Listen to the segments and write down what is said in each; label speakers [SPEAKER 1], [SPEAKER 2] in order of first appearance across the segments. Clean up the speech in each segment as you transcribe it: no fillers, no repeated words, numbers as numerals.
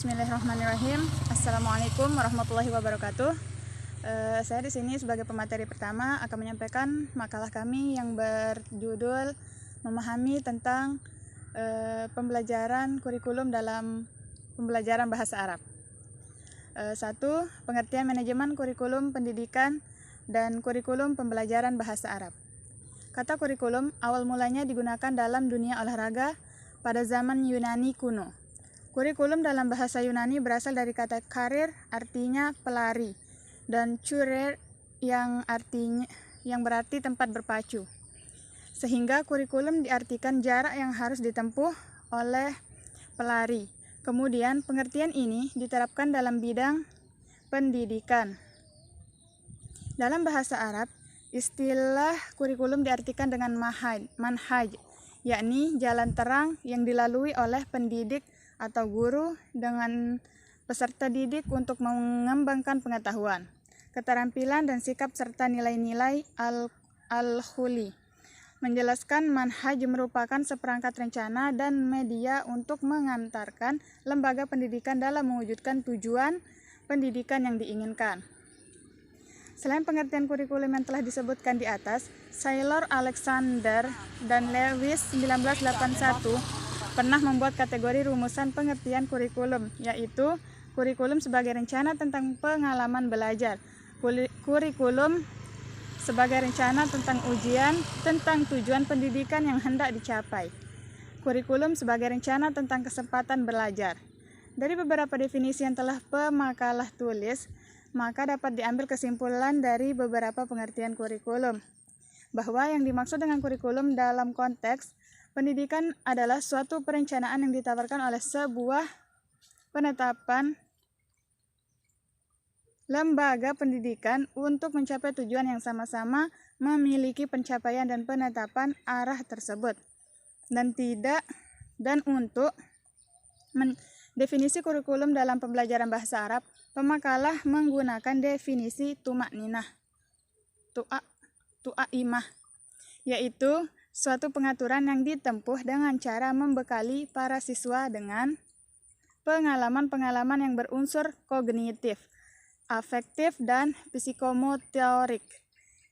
[SPEAKER 1] Bismillahirrahmanirrahim. Assalamualaikum warahmatullahi wabarakatuh. Saya di sini sebagai pemateri pertama akan menyampaikan makalah kami yang berjudul memahami tentang pembelajaran kurikulum dalam pembelajaran bahasa Arab. 1. Pengertian manajemen kurikulum pendidikan dan kurikulum pembelajaran bahasa Arab. Kata kurikulum awal mulanya digunakan dalam dunia olahraga pada zaman Yunani kuno. Kurikulum dalam bahasa Yunani berasal dari kata karir, artinya pelari, dan kurer yang berarti tempat berpacu. Sehingga kurikulum diartikan jarak yang harus ditempuh oleh pelari. Kemudian pengertian ini diterapkan dalam bidang pendidikan. Dalam bahasa Arab, istilah kurikulum diartikan dengan manhaj, yakni jalan terang yang dilalui oleh pendidik atau guru dengan peserta didik untuk mengembangkan pengetahuan, keterampilan dan sikap serta nilai-nilai al-khuli. Menjelaskan manhaj merupakan seperangkat rencana dan media untuk mengantarkan lembaga pendidikan dalam mewujudkan tujuan pendidikan yang diinginkan. Selain pengertian kurikulum yang telah disebutkan di atas, Saylor Alexander dan Lewis 1981 pernah membuat kategori rumusan pengertian kurikulum, yaitu kurikulum sebagai rencana tentang pengalaman belajar, kurikulum sebagai rencana tentang ujian tentang tujuan pendidikan yang hendak dicapai, kurikulum sebagai rencana tentang kesempatan belajar. Dari beberapa definisi yang telah pemakalah tulis, maka dapat diambil kesimpulan dari beberapa pengertian kurikulum, bahwa yang dimaksud dengan kurikulum dalam konteks pendidikan adalah suatu perencanaan yang ditawarkan oleh sebuah penetapan lembaga pendidikan untuk mencapai tujuan yang sama-sama memiliki pencapaian dan penetapan arah tersebut. Definisi kurikulum dalam pembelajaran bahasa Arab, pemakalah menggunakan definisi tumakninah, tu'aimah, yaitu suatu pengaturan yang ditempuh dengan cara membekali para siswa dengan pengalaman-pengalaman yang berunsur kognitif, afektif, dan psikomotorik,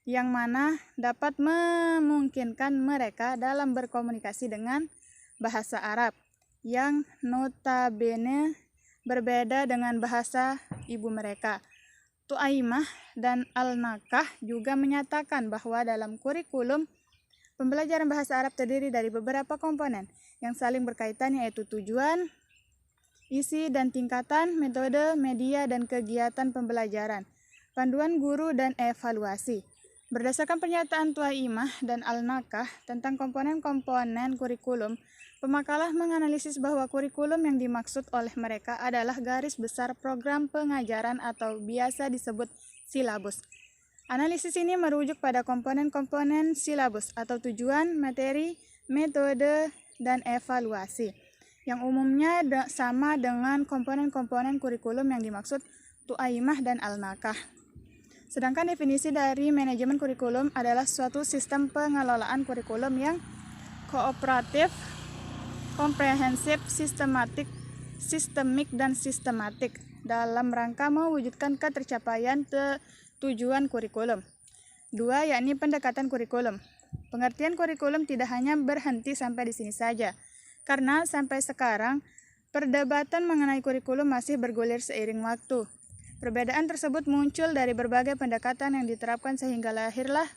[SPEAKER 1] yang mana dapat memungkinkan mereka dalam berkomunikasi dengan bahasa Arab, yang notabene berbeda dengan bahasa ibu mereka. Tu'aimah dan Al-Nakah juga menyatakan bahwa dalam kurikulum pembelajaran bahasa Arab terdiri dari beberapa komponen yang saling berkaitan, yaitu tujuan, isi dan tingkatan, metode, media, dan kegiatan pembelajaran, panduan guru, dan evaluasi. Berdasarkan pernyataan Tu'aimah dan Al-Nakah tentang komponen-komponen kurikulum, pemakalah menganalisis bahwa kurikulum yang dimaksud oleh mereka adalah garis besar program pengajaran atau biasa disebut silabus. Analisis ini merujuk pada komponen-komponen silabus atau tujuan, materi, metode, dan evaluasi, yang umumnya sama dengan komponen-komponen kurikulum yang dimaksud Tu'aimah dan Al-Nakah. Sedangkan definisi dari manajemen kurikulum adalah suatu sistem pengelolaan kurikulum yang kooperatif, komprehensif, sistemik, dan sistematik dalam rangka mewujudkan ketercapaian tujuan kurikulum. 2. Yakni pendekatan kurikulum. Pengertian kurikulum tidak hanya berhenti sampai di sini saja, karena sampai sekarang perdebatan mengenai kurikulum masih bergulir seiring waktu. Perbedaan tersebut muncul dari berbagai pendekatan yang diterapkan sehingga lahirlah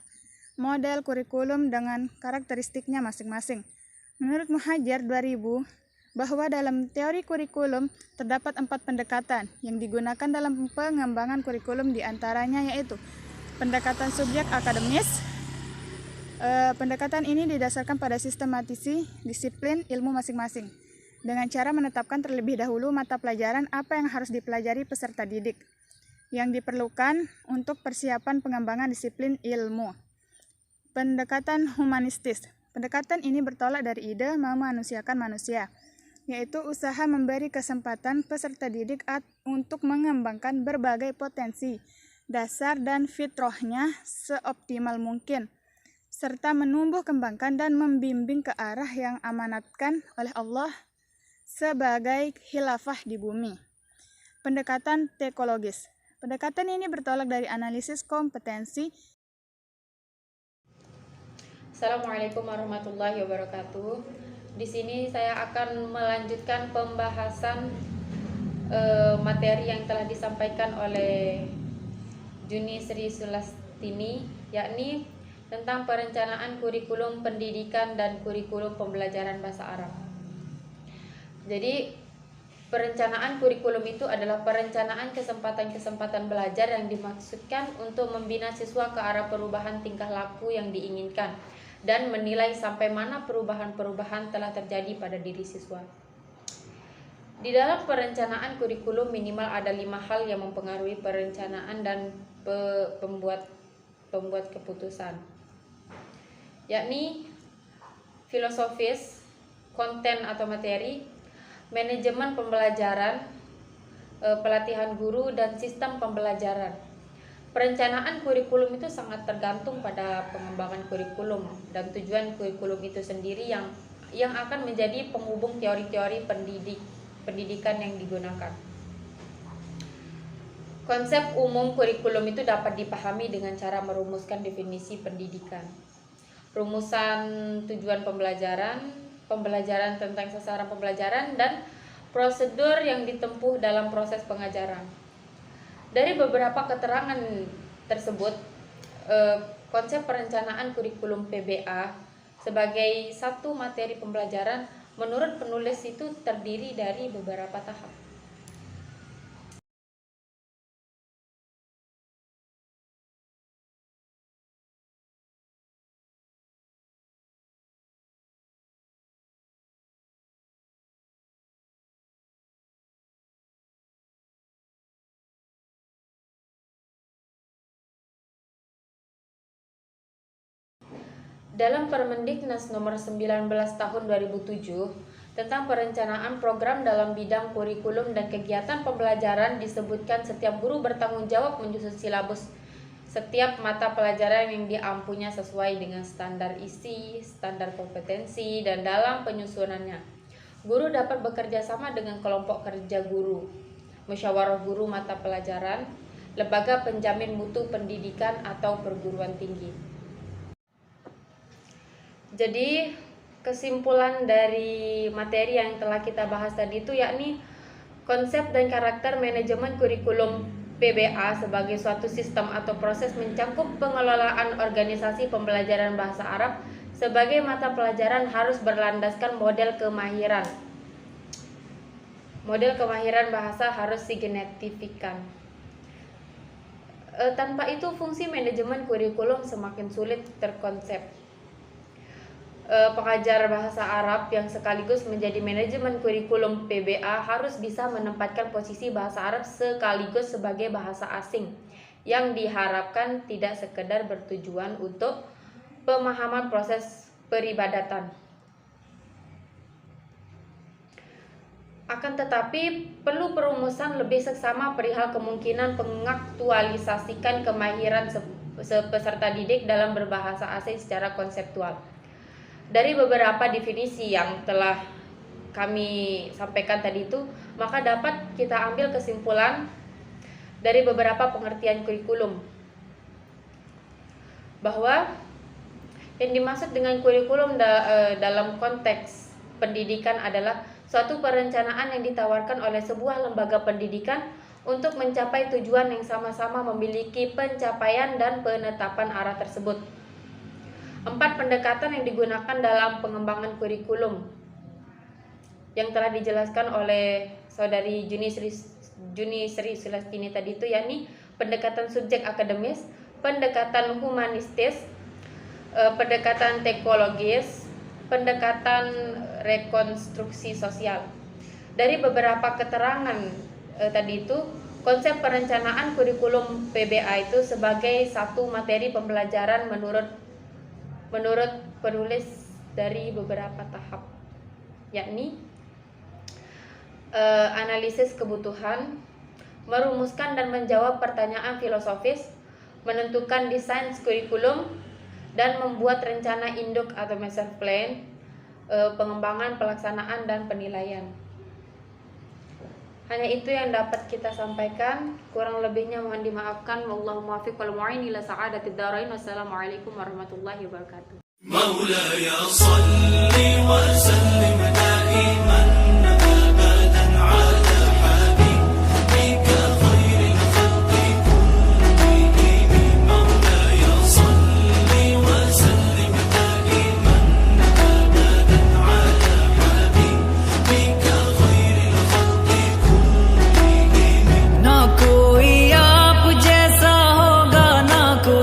[SPEAKER 1] model kurikulum dengan karakteristiknya masing-masing. Menurut Muhajir 2000, bahwa dalam teori kurikulum terdapat 4 pendekatan yang digunakan dalam pengembangan kurikulum, diantaranya yaitu pendekatan subjek akademis. Pendekatan ini didasarkan pada sistematisasi disiplin ilmu masing-masing dengan cara menetapkan terlebih dahulu mata pelajaran apa yang harus dipelajari peserta didik yang diperlukan untuk persiapan pengembangan disiplin ilmu. Pendekatan humanistis. Pendekatan ini bertolak dari ide memanusiakan manusia, yaitu usaha memberi kesempatan peserta didik untuk mengembangkan berbagai potensi dasar dan fitrahnya seoptimal mungkin, serta menumbuh kembangkan dan membimbing ke arah yang amanatkan oleh Allah sebagai khilafah di bumi. Pendekatan tekologis. Pendekatan ini bertolak dari analisis kompetensi.
[SPEAKER 2] Assalamualaikum warahmatullahi wabarakatuh. Di sini saya akan melanjutkan pembahasan materi yang telah disampaikan oleh Juni Sri Sulastini, yakni tentang perencanaan kurikulum pendidikan dan kurikulum pembelajaran bahasa Arab. Jadi, perencanaan kurikulum itu adalah perencanaan kesempatan-kesempatan belajar yang dimaksudkan untuk membina siswa ke arah perubahan tingkah laku yang diinginkan dan menilai sampai mana perubahan-perubahan telah terjadi pada diri siswa. Di dalam perencanaan kurikulum minimal ada 5 hal yang mempengaruhi perencanaan dan pembuat keputusan, yakni filosofis, konten atau materi, manajemen pembelajaran, pelatihan guru, dan sistem pembelajaran. Perencanaan kurikulum itu sangat tergantung pada pengembangan kurikulum dan tujuan kurikulum itu sendiri yang akan menjadi penghubung teori-teori pendidikan yang digunakan. Konsep umum kurikulum itu dapat dipahami dengan cara merumuskan definisi pendidikan, rumusan tujuan pembelajaran tentang sasaran pembelajaran, dan prosedur yang ditempuh dalam proses pengajaran. Dari beberapa keterangan tersebut, konsep perencanaan kurikulum PBA sebagai satu materi pembelajaran menurut penulis itu terdiri dari beberapa tahap. Dalam Permendiknas nomor 19 tahun 2007 tentang perencanaan program dalam bidang kurikulum dan kegiatan pembelajaran disebutkan setiap guru bertanggung jawab menyusun silabus setiap mata pelajaran yang diampunya sesuai dengan standar isi, standar kompetensi, dan dalam penyusunannya. Guru dapat bekerja sama dengan kelompok kerja guru, musyawarah guru mata pelajaran, lembaga penjamin mutu pendidikan atau perguruan tinggi. Jadi kesimpulan dari materi yang telah kita bahas tadi itu yakni konsep dan karakter manajemen kurikulum PBA sebagai suatu sistem atau proses mencakup pengelolaan organisasi pembelajaran bahasa Arab sebagai mata pelajaran harus berlandaskan model kemahiran. Model kemahiran bahasa harus sigenetifikan. Tanpa itu fungsi manajemen kurikulum semakin sulit terkonsep. Pengajar bahasa Arab yang sekaligus menjadi manajemen kurikulum PBA harus bisa menempatkan posisi bahasa Arab sekaligus sebagai bahasa asing yang diharapkan tidak sekedar bertujuan untuk pemahaman proses peribadatan. Akan tetapi perlu perumusan lebih seksama perihal kemungkinan mengaktualisasikan kemahiran peserta didik dalam berbahasa asing secara konseptual. Dari beberapa definisi yang telah kami sampaikan tadi itu, maka dapat kita ambil kesimpulan dari beberapa pengertian kurikulum bahwa yang dimaksud dengan kurikulum dalam konteks pendidikan adalah suatu perencanaan yang ditawarkan oleh sebuah lembaga pendidikan untuk mencapai tujuan yang sama-sama memiliki pencapaian dan penetapan arah tersebut. 4 pendekatan yang digunakan dalam pengembangan kurikulum yang telah dijelaskan oleh saudari Juni Sri Sulastini tadi itu, yakni pendekatan subjek akademis, pendekatan humanistis, pendekatan tekologis, pendekatan rekonstruksi sosial. Dari beberapa keterangan tadi itu, konsep perencanaan kurikulum PBA itu sebagai satu materi pembelajaran menurut penulis dari beberapa tahap, yakni analisis kebutuhan, merumuskan dan menjawab pertanyaan filosofis, menentukan desain kurikulum, dan membuat rencana induk atau master plan, pengembangan, pelaksanaan, dan penilaian. Hanya itu yang dapat kita sampaikan, kurang lebihnya mohon dimaafkan. Wallahu muwaffiq wal mu'in ila sa'adatid darain. Wassalamualaikum warahmatullahi wabarakatuh.